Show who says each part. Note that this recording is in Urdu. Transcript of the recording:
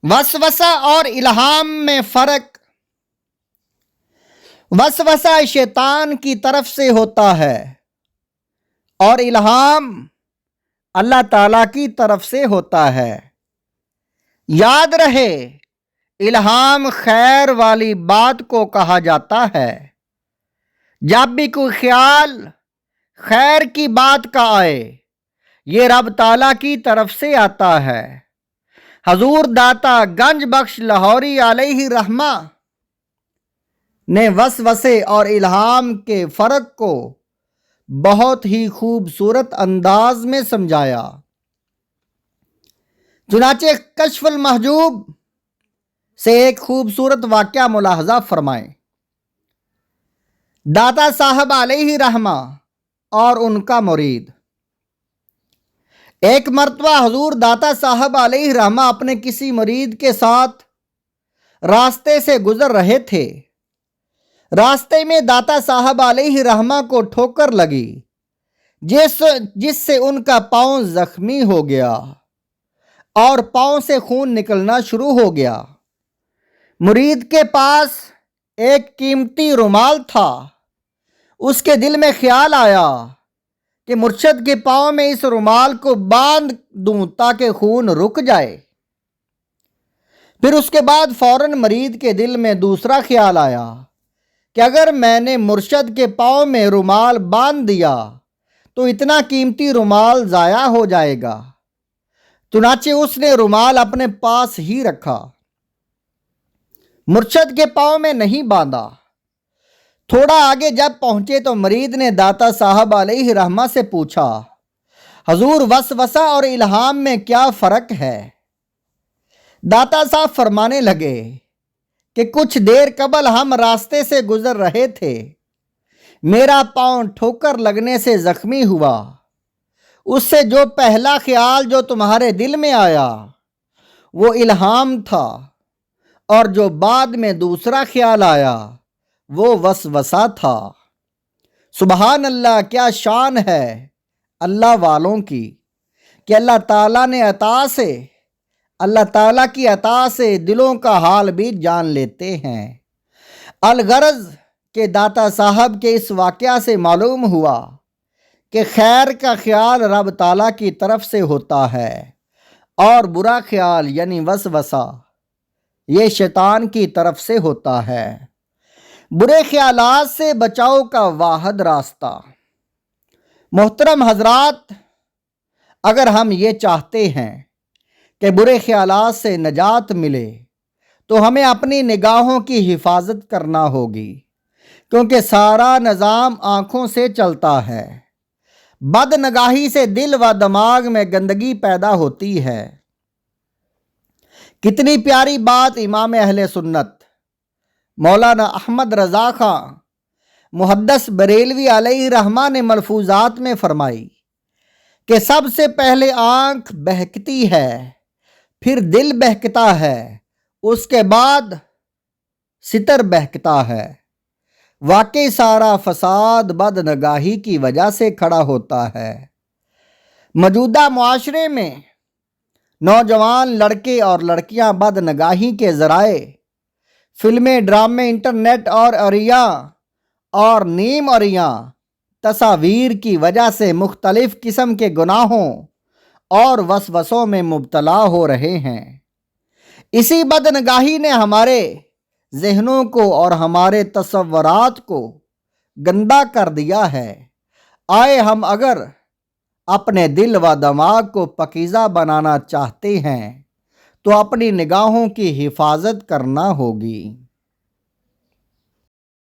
Speaker 1: وسوسہ اور الہام میں فرق۔ وسوسہ شیطان کی طرف سے ہوتا ہے اور الہام اللہ تعالیٰ کی طرف سے ہوتا ہے۔ یاد رہے، الہام خیر والی بات کو کہا جاتا ہے۔ جب بھی کوئی خیال خیر کی بات کا آئے، یہ رب تعالیٰ کی طرف سے آتا ہے۔ حضور داتا گنج بخش لاہوری علیہ رحمہ نے وسوسے اور الہام کے فرق کو بہت ہی خوبصورت انداز میں سمجھایا۔ چنانچہ کشف المحجوب سے ایک خوبصورت واقعہ ملاحظہ فرمائیں۔ داتا صاحب علیہ رحمہ اور ان کا مرید۔ ایک مرتبہ حضور داتا صاحب علیہ رحمہ اپنے کسی مرید کے ساتھ راستے سے گزر رہے تھے۔ راستے میں داتا صاحب علیہ رحمہ کو ٹھوکر لگی جس سے ان کا پاؤں زخمی ہو گیا اور پاؤں سے خون نکلنا شروع ہو گیا۔ مرید کے پاس ایک قیمتی رومال تھا۔ اس کے دل میں خیال آیا کہ مرشد کے پاؤں میں اس رومال کو باندھ دوں تاکہ خون رک جائے۔ پھر اس کے بعد فوراً مرید کے دل میں دوسرا خیال آیا کہ اگر میں نے مرشد کے پاؤں میں رومال باندھ دیا تو اتنا قیمتی رومال ضائع ہو جائے گا۔ چنانچہ اس نے رومال اپنے پاس ہی رکھا، مرشد کے پاؤں میں نہیں باندھا۔ تھوڑا آگے جب پہنچے تو مرید نے داتا صاحب علیہ رحمہ سے پوچھا، حضور وسوسہ اور الہام میں کیا فرق ہے؟ داتا صاحب فرمانے لگے کہ کچھ دیر قبل ہم راستے سے گزر رہے تھے، میرا پاؤں ٹھوکر لگنے سے زخمی ہوا۔ اس سے جو پہلا خیال جو تمہارے دل میں آیا وہ الہام تھا، اور جو بعد میں دوسرا خیال آیا وہ وسوسہ تھا۔ سبحان اللہ، کیا شان ہے اللہ والوں کی کہ اللہ تعالیٰ کی عطا سے دلوں کا حال بھی جان لیتے ہیں۔ الغرض کہ داتا صاحب کے اس واقعہ سے معلوم ہوا کہ خیر کا خیال رب تعالیٰ کی طرف سے ہوتا ہے اور برا خیال یعنی وسوسہ یہ شیطان کی طرف سے ہوتا ہے۔ برے خیالات سے بچاؤ کا واحد راستہ۔ محترم حضرات، اگر ہم یہ چاہتے ہیں کہ برے خیالات سے نجات ملے تو ہمیں اپنی نگاہوں کی حفاظت کرنا ہوگی، کیونکہ سارا نظام آنکھوں سے چلتا ہے۔ بد نگاہی سے دل و دماغ میں گندگی پیدا ہوتی ہے۔ کتنی پیاری بات امام اہل سنت مولانا احمد رضا خان محدث بریلوی علیہ رحمہ نے ملفوظات میں فرمائی کہ سب سے پہلے آنکھ بہکتی ہے، پھر دل بہکتا ہے، اس کے بعد ستر بہکتا ہے۔ واقعی سارا فساد بد نگاہی کی وجہ سے کھڑا ہوتا ہے۔ موجودہ معاشرے میں نوجوان لڑکے اور لڑکیاں بد نگاہی کے ذرائع، فلمیں، ڈرامے، انٹرنیٹ اور عریاں اور نیم عریاں تصاویر کی وجہ سے مختلف قسم کے گناہوں اور وسوسوں میں مبتلا ہو رہے ہیں۔ اسی بد نگاہی نے ہمارے ذہنوں کو اور ہمارے تصورات کو گندا کر دیا ہے۔ آئے ہم اگر اپنے دل و دماغ کو پاکیزہ بنانا چاہتے ہیں تو اپنی نگاہوں کی حفاظت کرنا ہوگی۔